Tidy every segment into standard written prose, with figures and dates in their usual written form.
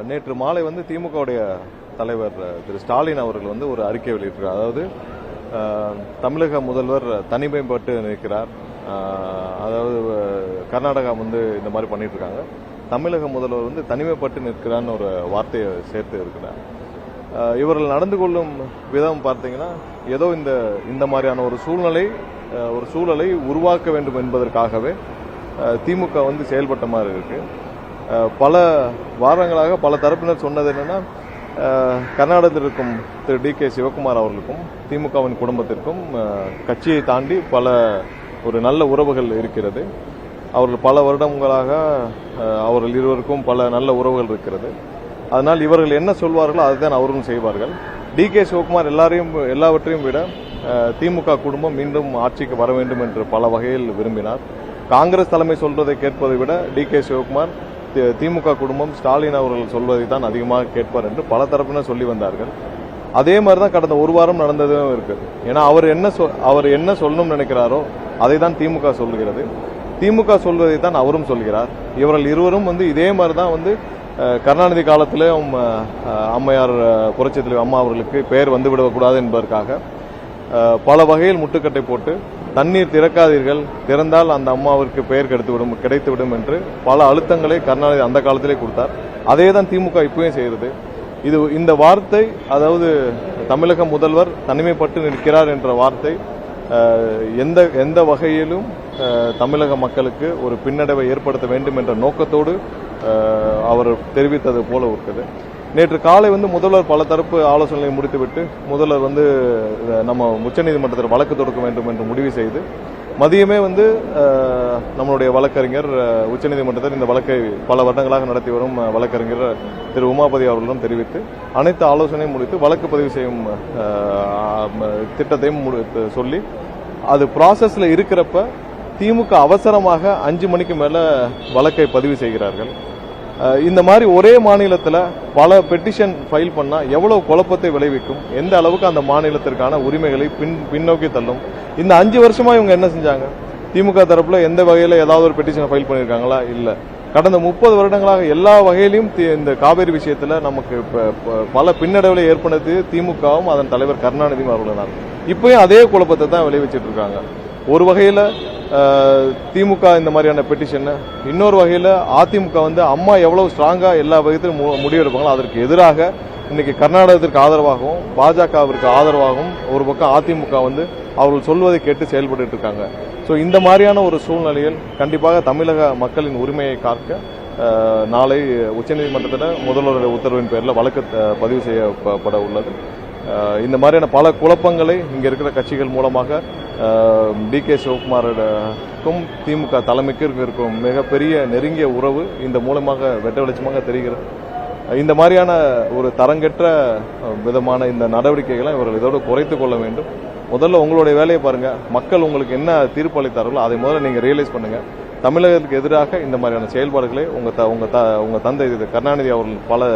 நேற்று மாலை வந்து திமுகவுடைய தலைவர் திரு ஸ்டாலின் அவர்கள் வந்து ஒரு அறிக்கை வெளியிட்டிருக்கிறார். அதாவது தமிழக முதல்வர் தனிமைப்பட்டு நிற்கிறார். அதாவது கர்நாடகா வந்து இந்த மாதிரி பண்ணிட்டு இருக்காங்க. தமிழக முதல்வர் வந்து தனிமைப்பட்டு நிற்கிறான்னு ஒரு வார்த்தையை சேர்த்து இருக்கிறார். இவர்கள் நடந்து கொள்ளும் விதம் பார்த்தீங்கன்னா ஏதோ இந்த மாதிரியான ஒரு சூழலை உருவாக்க வேண்டும் என்பதற்காகவே திமுக வந்து செயல்பட்ட மாதிரி இருக்கு. பல வாரங்களாக பல தரப்பினர் சொன்னது என்னன்னா, கர்நாடகத்தில் இருக்கும் திரு டி.கே. சிவகுமார் அவர்களுக்கும் திமுகவின் குடும்பத்திற்கும் கட்சியை தாண்டி ஒரு நல்ல உறவுகள் இருக்கிறது. அவர்கள் பல வருடங்களாக அவர்கள் இருவருக்கும் பல நல்ல உறவுகள் இருக்கிறது. அதனால் இவர்கள் என்ன சொல்வார்களோ அதுதான் அவர்களும் செய்வார்கள். டி.கே. சிவகுமார் எல்லாவற்றையும் விட திமுக குடும்பம் மீண்டும் ஆட்சிக்கு வர வேண்டும் என்று பல வகையில் விரும்பினார். காங்கிரஸ் தலைமை சொல்வதை கேட்பதை விட டி.கே. சிவகுமார் திமுக குடும்பம் ஸ்டாலின் அவர்கள் சொல்வதை தான் அதிகமாக கேட்பார் என்று பல தரப்பினர் சொல்லி வந்தார்கள். அதே மாதிரி தான் கடந்த ஒரு வாரம் நடந்ததும் இருக்கு. ஏன்னா அவர் என்ன சொல்லணும்னு நினைக்கிறாரோ அதை தான் திமுக சொல்லுகிறது. திமுக சொல்வதை தான் அவரும் சொல்கிறார். இவர்கள் இருவரும் வந்து இதே மாதிரி தான் வந்து கருணாநிதி காலத்திலே அம்மையார் புரட்சித் தலைவர் அம்மா அவர்களுக்கு பெயர் வந்துவிடக்கூடாது என்பதற்காக பல வகையில் முட்டுக்கட்டை போட்டு தண்ணீர் திறக்காதீர்கள், திறந்தால் அந்த அம்மாவிற்கு பெயர் கிடைத்துவிடும் என்று பல அழுத்தங்களை கருணாநிதி அந்த காலத்திலே கொடுத்தார். அதே தான் திமுக இப்பவும் செய்கிறது. இந்த வார்த்தை, அதாவது தமிழக முதல்வர் தனிமைப்பட்டு நிற்கிறார் என்ற வார்த்தை எந்த வகையிலும் தமிழக மக்களுக்கு ஒரு பின்னடைவை ஏற்படுத்த வேண்டும் என்ற நோக்கத்தோடு அவர் தெரிவித்தது போல இருக்குது. நேற்று காலை வந்து முதல்வர் பல தரப்பு ஆலோசனைகளை முடித்துவிட்டு முதல்வர் வந்து நம்ம உச்சநீதிமன்றத்தில் வழக்கு தொடுக்க வேண்டும் என்று முடிவு செய்து மதியமே வந்து நம்மளுடைய வழக்கறிஞர் உச்சநீதிமன்றத்தில் இந்த வழக்கை பல வருடங்களாக நடத்தி வரும் வழக்கறிஞர் திரு உமாபதி அவர்களிடம் தெரிவித்து அனைத்து ஆலோசனையும் முடித்து வழக்கு பதிவு செய்யும் திட்டத்தையும் சொல்லி அது ப்ராசஸ்ல இருக்கிறப்ப திமுக அவசரமாக 5 மணிக்கு மேல வழக்கை பதிவு செய்கிறார்கள். இந்த மாதிரி ஒரே மாநிலத்தில் பல பெட்டிஷன் ஃபைல் பண்ணா எவ்வளவு குழப்பத்தை விளைவிக்கும், எந்த அளவுக்கு அந்த மாநிலத்திற்கான உரிமைகளை பின்னோக்கி தள்ளும். இந்த 5 வருஷமா இவங்க என்ன செஞ்சாங்க? திமுக தரப்புல எந்த வகையில ஏதாவது ஒரு பெட்டிஷன் ஃபைல் பண்ணிருக்காங்களா? இல்ல. கடந்த 30 வருடங்களாக எல்லா வகையிலும் இந்த காவேரி விஷயத்துல நமக்கு பல பின்னடைவுகளை ஏற்படுத்தி திமுகவும் அதன் தலைவர் கருணாநிதியும் அவர்கள் இப்பயும் அதே குழப்பத்தை தான் விளைவிச்சிட்டு இருக்காங்க. ஒரு வகையில திமுக இந்த மாதிரியான பெட்டிஷன், இன்னொரு வகையில அதிமுக வந்து அம்மா எவ்வளவு ஸ்ட்ராங்கா எல்லா வகையிலும் முடிவெடுப்பாங்களோ அதற்கு எதிராக இன்னைக்கு கர்நாடகத்திற்கு ஆதரவாகவும் பாஜகவிற்கு ஆதரவாகவும் ஒரு பக்கம் அதிமுக வந்து அவர்கள் சொல்வதை கேட்டு செயல்பட்டு இருக்காங்க. ஸோ இந்த மாதிரியான ஒரு சூழ்நிலையில் கண்டிப்பாக தமிழக மக்களின் உரிமையை காக்க நாளை உச்சநீதிமன்றத்தில் முதல்வருடைய உத்தரவின் பேரில் வழக்கு பதிவு செய்யப்பட உள்ளது. இந்த மாதிரியான பல குழப்பங்களை இங்க இருக்கிற கட்சிகள் மூலமாக டி.கே. சிவகுமாருக்கும் திமுக தலைமைக்கு இருக்கும் மிகப்பெரிய நெருங்கிய உறவு இந்த மூலமாக வெட்ட வெளிச்சமாக தெரிகிறது. இந்த மாதிரியான ஒரு தரங்கெற்ற விதமான இந்த நடவடிக்கைகளை இவர்கள் இதோடு குறைத்துக் கொள்ள வேண்டும். முதல்ல உங்களுடைய வேலையை பாருங்க. மக்கள் உங்களுக்கு என்ன தீர்ப்பு அளித்தார்களோ அதை முதல்ல நீங்க ரியலைஸ் பண்ணுங்க. தமிழகத்துக்கு எதிராக இந்த மாதிரியான செயல்பாடுகளை உங்க தந்தை கருணாநிதி அவர்கள் பல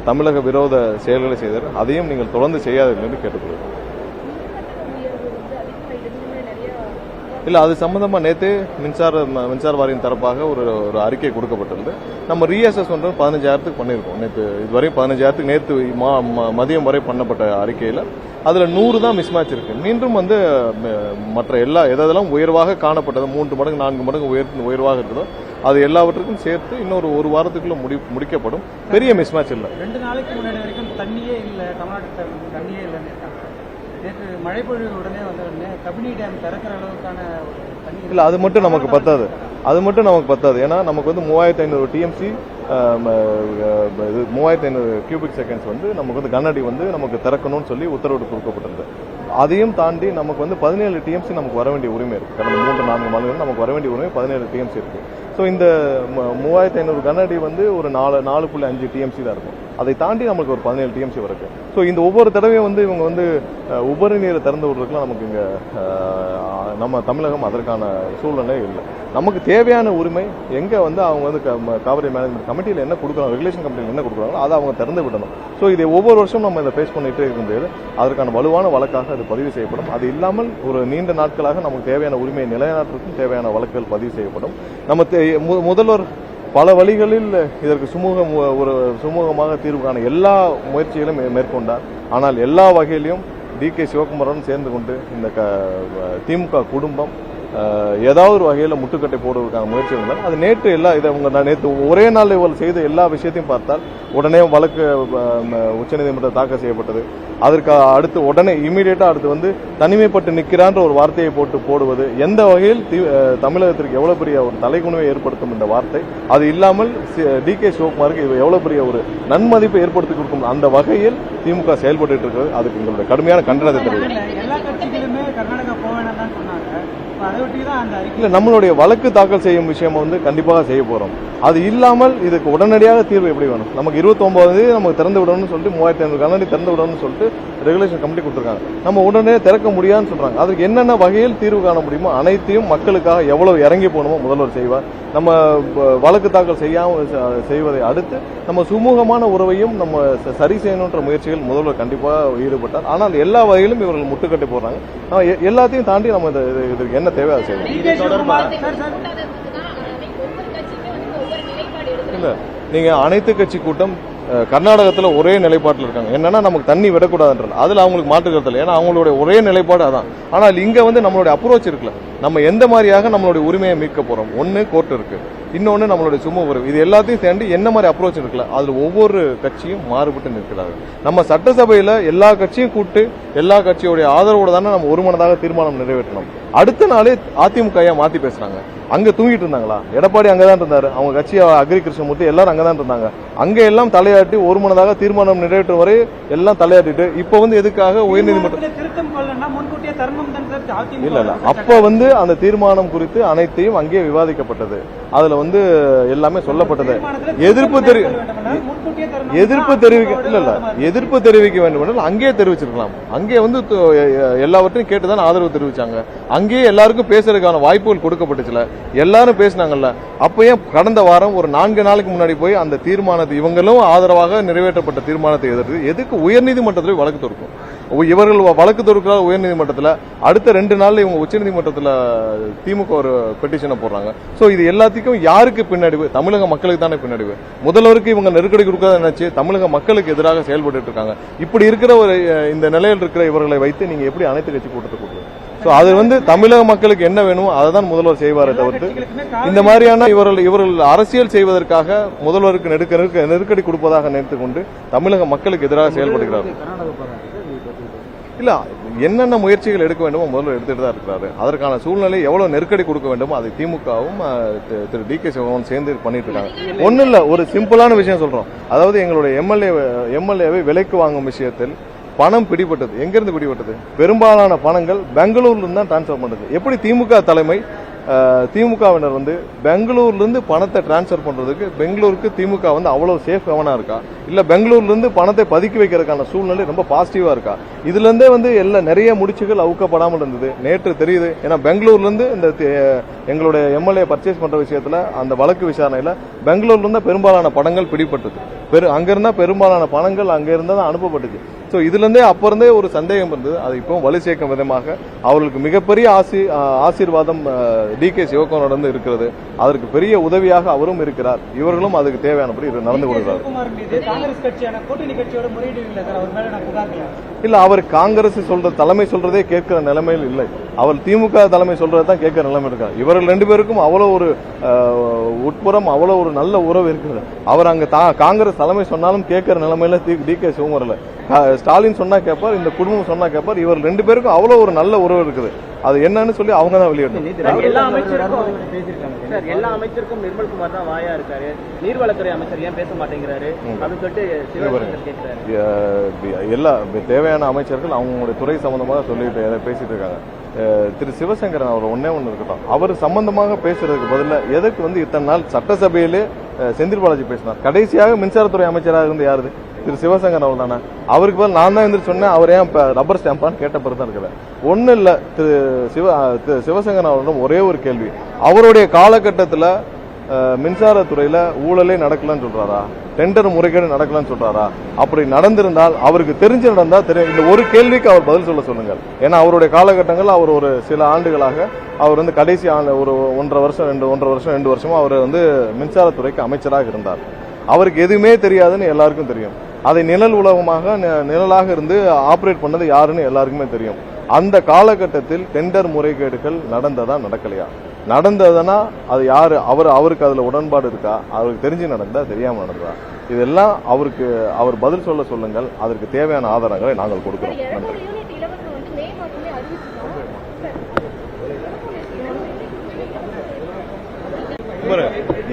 தமிழக விரோத செயல்களை செய்தார். அதையும் நீங்கள் தொடர்ந்து செய்யாதீர்கள் என்று கேட்டுக்கொள்கிறேன். இல்ல, அது சம்பந்தமா நேற்று மின்சார வாரியம் தரப்பாக ஒரு அறிக்கை கொடுக்கப்பட்டிருந்து நம்ம ரீஅசஸ்மெண்ட் 15,000 பண்ணியிருக்கோம். நேற்று இதுவரையும் 15,000 நேற்று மதியம் வரை பண்ணப்பட்ட அறிக்கையில் அதுல 100 தான் மிஸ்மேட்ச் இருக்கு. மீண்டும் வந்து மற்ற எதெல்லாம் உயர்வாக காணப்பட்டது 3 மடங்கு 4 மடங்கு உயர்வாக இருக்குதோ அது எல்லாவற்றுக்கும் சேர்த்து இன்னொரு ஒரு வாரத்துக்குள்ள முடிக்கப்படும். பெரிய மிஸ்மேட்ச் இல்லை. 2 நாளைக்கு முன்னாடி வரைக்கும் தண்ணியே இல்லை, தமிழ்நாட்டுக்கு தண்ணியே இல்லைன்னு நேற்று மழை பொழிவு உடனே வந்த கபினி டேம் திறக்கிற அளவுக்கான தண்ணி இல்லை. அது மட்டும் நமக்கு பத்தாது. ஏன்னா நமக்கு வந்து 3500 டிஎம்சி 3500 கியூபிக் செகண்ட்ஸ் வந்து நமக்கு வந்து கனஅடி வந்து நமக்கு திறக்கணும்னு சொல்லி உத்தரவு கொடுக்கப்பட்டிருந்தது. அதையும் தாண்டி நமக்கு வந்து 17 டிஎம்சி நமக்கு வர வேண்டிய உரிமை இருக்கு. கடந்த 3-4 மாதங்கள் நமக்கு வர வேண்டிய உரிமை 17 டிஎம்சி இருக்கு. ஸோ இந்த 3500 கனஅடி வந்து ஒரு 4.5 டிஎம்சி தான் இருக்கும். அதை தாண்டி நமக்கு ஒரு 17 டிஎம்சி வருது. ஸோ இந்த ஒவ்வொரு தடவையும் வந்து இவங்க வந்து உபரி நீரை திறந்து விடுறதுக்குலாம் நமக்கு இங்க நம்ம தமிழகம் அதற்கான சூழ்நிலை இல்லை. நமக்கு தேவையான உரிமை எங்க வந்து அவங்க வந்து காவிரி மேனேஜ்மெண்ட் கமிட்டியில் என்ன கொடுக்குறாங்க, ரெகுலேஷன் கமிட்டியில் என்ன கொடுக்குறாங்களோ அதை அவங்க திறந்து விடணும். ஸோ இதை ஒவ்வொரு வருஷம் நம்ம இதை ஃபேஸ் பண்ணிட்டே இருக்கும்போது அதற்கான வலுவான வழக்காக அது பதிவு செய்யப்படும். அது இல்லாமல் ஒரு நீண்ட நாட்களாக நமக்கு தேவையான உரிமையை நிலைநாட்டுறதுக்கும் தேவையான வழக்குகள் பதிவு செய்யப்படும். நம்ம முதல்வர் பல வழிகளில் இதற்கு சுமூகமாக தீர்வு காண எல்லா முயற்சிகளும் மேற்கொண்டார். ஆனால் எல்லா வகையிலும் DK சிவகுமாரன் சேர்ந்து கொண்டு இந்த திமுக குடும்பம் ஏதாவது ஒரு வகையில் முட்டுக்கட்டை போடுவதற்கான முயற்சி இருந்தால் அது நேற்று நேற்று ஒரே நாள் இவர்கள் செய்த எல்லா விஷயத்தையும் பார்த்தால் உடனே வழக்கு உச்சநீதிமன்றம் தாக்கல் செய்யப்பட்டது. அதற்கு அடுத்து உடனே இமீடியட்டா அடுத்து தனிமைப்பட்டு நிற்கிறான்ற ஒரு வார்த்தையை போடுவது எந்த வகையில் தமிழகத்திற்கு எவ்வளவு பெரிய ஒரு தலைகுனிவை ஏற்படுத்தும் இந்த வார்த்தை. அது இல்லாமல் DK சிவகுமாருக்கு இது எவ்வளவு பெரிய ஒரு நன்மதிப்பை ஏற்படுத்தி கொடுக்கும் அந்த வகையில் திமுக செயல்பட்டு இருக்கிறது. அதுக்கு எங்களுடைய கடுமையான கண்டனத்தை தெரிவிக்கிறேன். எல்லா கட்சிகளுமே கர்நாடகா போக வேணாம் தான் சொன்னாங்க. இல்ல, நம்மளுடைய வழக்கு தாக்கல் செய்யும் விஷயம் கண்டிப்பாக செய்ய போறோம். அது இல்லாமல் இதுக்கு உடனடியாக தீர்வு எப்படி வேணும்? நமக்கு 29 நமக்கு திறந்து விடணும்னு சொல்லிட்டு 3500 கண்ணாடி திறந்து விடணும்னு சொல்லிட்டு ரெகுலேஷன் கமிட்டி கொடுத்துருக்காங்க. நம்ம உடனே திறக்க முடியாதுன்னு சொல்றாங்க. அதுக்கு என்னென்ன வகையில் தீர்வு காண முடியுமோ அனைத்தையும் மக்களுக்காக எவ்வளவு இறங்கி போகணுமோ முதல்வர் செய்வார். நம்ம வழக்கு தாக்கல் செய்வதை அடுத்து நம்ம சுமூகமான உறவையும் நம்ம சரி செய்யணுன்ற முயற்சிகள் முதல்வர் கண்டிப்பாக ஈடுபட்டார். ஆனால் எல்லா வகையிலும் இவர்கள் முட்டுக்கட்டை போடுறாங்க. எல்லாத்தையும் தாண்டி நம்ம இதுக்கு என்ன தேவை அதை செய்யணும். இல்ல, நீங்க அனைத்து கட்சி கூட்டம் கர்நாடகத்தில் ஒரே நிலைப்பாட்டில் இருக்காங்க. என்னன்னா நமக்கு தண்ணி விடக்கூடாதுன்றது அதுல அவங்களுக்கு மாற்று கருத்து இல்லை. ஏன்னா அவங்களுடைய ஒரே நிலைப்பாடு அதான். ஆனால் இங்க நம்மளுடைய அப்ரோச் இருக்குல்ல, நம்ம எந்த மாதிரியாக நம்மளுடைய உரிமையை மீட்க போறோம். ஒன்னு கோர்ட் இருக்கு, இன்னொன்னு நம்மளுடைய சுமூக உறவு. இது எல்லாத்தையும் சேர்ந்து என்ன மாதிரி அப்ரோச் இருக்குல்ல, அதுல ஒவ்வொரு கட்சியும் மாறுபட்டு நிற்கிறார்கள். நம்ம சட்டசபையில எல்லா கட்சியும் கூட்டு எல்லா கட்சியோடைய ஆதரவோட தானே நம்ம ஒருமனதாக தீர்மானம் நிறைவேற்றணும். அடுத்த நாளே அதிமுக மாத்தி பேசுறாங்க. அங்க தூங்கிட்டு இருந்தாங்களா? எடப்பாடி அங்கதான் இருந்தாரு, அவங்க கட்சி அக்ரி கிருஷ்ணமூர்த்தி எல்லாரும் அங்கதான் இருந்தாங்க. அங்க எல்லாம் தலையாட்டி ஒருமனதாக தீர்மானம் நிறைவேற்றும் வரை எல்லாம் தலையாட்டிட்டு இப்ப எதுக்காக உயர்நீதிமன்றம் இல்ல அப்ப அந்த தீர்மானம் குறித்து அனைத்தையும் அங்கே விவாதிக்கப்பட்டது. அதுல எல்லாமே சொல்லப்பட்டது. எதிர்ப்பு தெரிவிக்க வேண்டும் என்றால் அங்கே தெரிவிச்சிருக்கலாம். அங்கே எல்லாவற்றையும் கேட்டுதான் ஆதரவு தெரிவிச்சாங்க. அங்கேயே எல்லாருக்கும் பேசுறதுக்கான வாய்ப்புகள் கொடுக்கப்பட்டுச்சுல, எல்லாரும் பேசினாங்கல்ல. அப்ப ஏன் கடந்த வாரம் ஒரு 4 நாளைக்கு முன்னாடி போய் அந்த தீர்மானத்தை இவங்களும் ஆதரவாக நிறைவேற்றப்பட்ட தீர்மானத்தை எதுக்கு உயர்நீதிமன்றத்தில் வழக்கு தொடுக்கும்? இவர்கள் வழக்கு தொடுக்கிறார் உயர்நீதிமன்றத்தில். அடுத்த 2 நாள்ல இவங்க உச்சநீதிமன்றத்தில் திமுக ஒரு பெட்டிஷனை போடுறாங்க. சோ இது எல்லாத்துக்கும் யாருக்கு பின்னடைவு? தமிழக மக்களுக்கு தானே பின்னடைவு. முதல்வருக்கு இவங்க நெருக்கடி கொடுக்காத நினைச்சு தமிழக மக்களுக்கு எதிராக செயல்பட்டு இருக்காங்க. இப்படி இருக்கிற இந்த நிலையில் இருக்கிற இவர்களை வைத்து நீங்க எப்படி அனைத்து கட்சி கூட்டத்தை கூட்டுவீங்க? சோ அது தமிழக மக்களுக்கு என்ன வேணுமோ அதை தான் முதல்வர் செய்வாரே தவிர்த்து இந்த மாதிரியான இவர்கள் அரசியல் செய்வதற்காக முதல்வருக்கு நெருக்கடி கொடுப்பதாக நினைத்துக் கொண்டு தமிழக மக்களுக்கு எதிராக செயல்படுகிறார்கள். இல்ல, என்னென்ன முயற்சிகள் எடுக்க வேண்டுமோ முதல்வர் எடுத்துட்டு தான் இருக்கிறாரு. அதற்கான சூழ்நிலை எவ்வளவு நெருக்கடி கொடுக்க வேண்டுமோ அதை திமுகவும் திரு DK சிவகுமாரன் சேர்ந்து பண்ணிட்டு இருக்காங்க. ஒன்னும் இல்ல, ஒரு சிம்பிளான விஷயம் சொல்றோம். அதாவது எங்களுடைய எம்எல்ஏவை விலைக்கு வாங்கும் விஷயத்தில் பணம் பிடிபட்டது. எங்கிருந்து பிடிபட்டது? பெரும்பாலான பணங்கள் பெங்களூர்ல இருந்து தான் டிரான்ஸ்பர் பண்றது. எப்படி திமுக தலைமை திமுகவினர் பெங்களூர்ல இருந்து பணத்தை டிரான்ஸ்பர் பண்றதுக்கு பெங்களூருக்கு திமுக அவ்வளவு சேஃப் கவனா இருக்கா? இல்ல பெங்களூர்ல இருந்து பணத்தை பதுக்கி வைக்கிறதுக்கான சூழ்நிலை ரொம்ப பாசிட்டிவா இருக்கா? இதுல இருந்தே எல்லா நிறைய முடிச்சுகள் அவுக்கப்படாமல் இருந்தது. நேற்று தெரியுது. ஏன்னா பெங்களூர்ல இருந்து இந்த எங்களுடைய எம்எல்ஏ பர்ச்சேஸ் பண்ற விஷயத்துல அந்த வழக்கு விசாரணையில பெங்களூர்ல இருந்து பெரும்பாலான பணங்கள் பிடிபட்டது. அங்கிருந்தா பெரும்பாலான பணங்கள் அங்க இருந்தா அனுப்பப்பட்டுச்சு. சோ இதுல இருந்தே அப்ப இருந்தே ஒரு சந்தேகம் இருந்தது. அது இப்போ வலு சேர்க்கும் விதமாக அவர்களுக்கு மிகப்பெரிய ஆசீர்வாதம் DK சிவகுமாரோட இருக்கிறது. அதற்கு பெரிய உதவியாக அவரும் இருக்கிறார். இவர்களும் அதுக்கு தேவையானபடி நடந்து கொள்கிறார். இல்ல, அவர் காங்கிரஸ் தலைமை சொல்றதே கேட்கிற நிலைமையில் இல்லை. அவர் திமுக தலைமை சொல்றதான் கேட்கிற நிலைமை இருக்கார். இவர்கள் 2 பேருக்கும் அவ்வளவு ஒரு உட்புறம் அவ்வளவு ஒரு நல்ல உறவு இருக்கிறது. அவர் அங்க காங்கிரஸ் தலைமை சொன்னாலும் கேட்கிற நிலைமையில DK சிவகுமார். ஸ்டாலின் சொன்னா கேட்பார், இந்த குடும்பம் சொன்னா கேட்பார். இவர் 2 பேருக்கும் அவ்வளவு ஒரு நல்ல உறவு இருக்குது. அது என்னன்னு சொல்லி அவங்க தான் வெளியிடணும். எல்லா அமைச்சருக்கும் நிர்மல்குமார் தான் வாயா இருக்காரு, நீர்வளத்துறை அமைச்சர் ஏன் பேச மாட்டேங்கிறாரு அப்படின்னு சொல்லிட்டு எல்லா தேவையான அமைச்சர்கள் அவங்களுடைய துறை சம்பந்தமாக சொல்லிட்டு பேசிட்டு இருக்காங்க. திரு சிவசங்கரன் அவர் ஒன்னே இருக்கட்டும், அவர் சம்பந்தமாக பேசுறதுக்கு பதில எதுக்கு இத்தனை நாள் சட்டசபையிலே செந்தில் பாலாஜி பேசினார். கடைசியாக மின்சாரத்துறை அமைச்சராக இருந்து யாரு? திரு சிவசங்கர் அவர் தானே. அவருக்கு பதில் நான் தான் சொன்னேன், அவர் ஏன் ரப்பர் ஸ்டாம்பான்னு கேட்ட பிறகு தான் இருக்கிறேன். ஒன்னும் இல்ல, திரு சிவசங்கர் அவரிடம் ஒரே ஒரு கேள்வி. அவருடைய காலகட்டத்தில் மின்சாரத்துறையில ஊழலே நடக்கலன்னு சொல்றாரா, டெண்டர் முறைகேடு நடக்கலன்னு சொல்றாரா? அப்படி நடந்திருந்தால் அவருக்கு தெரிஞ்சு நடந்தா தெரியும். இந்த ஒரு கேள்விக்கு அவர் பதில் சொல்லுங்கள். ஏன்னா அவருடைய காலகட்டங்கள் அவர் ஒரு சில ஆண்டுகளாக அவர் வந்து கடைசி ஒரு 1.5 வருஷம் 2 வருஷமா அவர் வந்து மின்சாரத்துறைக்கு அமைச்சராக இருந்தார். அவருக்கு எதுவுமே தெரியாதுன்னு எல்லாருக்கும் தெரியும். அதை நிழலாக இருந்து ஆபரேட் பண்ணது யாருன்னு எல்லாருக்குமே தெரியும். அந்த காலகட்டத்தில் டெண்டர் முறைகேடுகள் நடந்ததா நடக்கலையா? நடந்ததுன்னா அது யாரு? அவருக்கு அதுல உடன்பாடு இருக்கா? அவருக்கு தெரிஞ்சு நடந்தா தெரியாம நடந்ததா? இதெல்லாம் அவர் பதில் சொல்லுங்கள். அதற்கு தேவையான ஆதாரங்களை நாங்கள் கொடுக்கிறோம். நன்றி.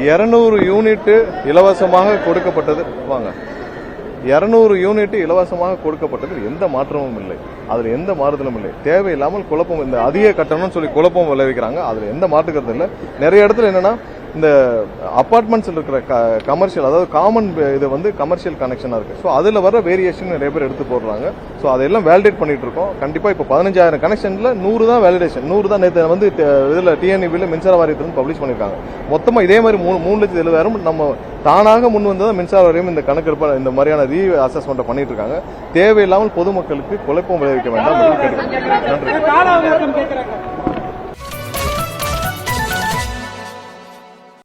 200 யூனிட் இலவசமாக கொடுக்கப்பட்டது. வாங்க, 200 யூனிட் இலவசமாக கொடுக்கப்பட்டது எந்த மாற்றமும் இல்லை. அதுல எந்த மாறுதலும் இல்லை. தேவையில்லாமல் குழப்பம், இந்த அதிக கட்டணம்னு சொல்லி குழப்பம் விளைவிக்கிறாங்க. அதுல எந்த மாற்றுக்கிறது இல்லை. நிறைய இடத்துல என்னன்னா இந்த அபார்ட்மெண்ட்ஸ்ல இருக்கிற கமர்ஷியல், அதாவது காமன் இது வந்து கமர்ஷியல் கனெக்ஷனா இருக்கு. ஸோ அதுல வர வேரியேஷன் நிறைய பேர் எடுத்து போடுறாங்க. ஸோ அதெல்லாம் வேலிடேட் பண்ணிட்டு இருக்கோம். கண்டிப்பா இப்போ 15,000 கனெக்ஷன்ல 100 தான் வேலிடேஷன். 100 தான் நேற்று வந்து இதுல டிஎன்இபியில் மின்சார வாரியத்தில் பப்ளிஷ் பண்ணிருக்காங்க. மொத்தமா இதே மாதிரி 3,70,000 நம்ம தானாக முன் வந்ததான் மின்சார வாரியம் இந்த கணக்கெடுப்பு இந்த மாதிரியான ரீ அசஸ்மெண்ட் பண்ணிட்டு இருக்காங்க. தேவையில்லாமல் பொதுமக்களுக்கு குழப்பம் விளைவிக்க வேண்டாம். நன்றி.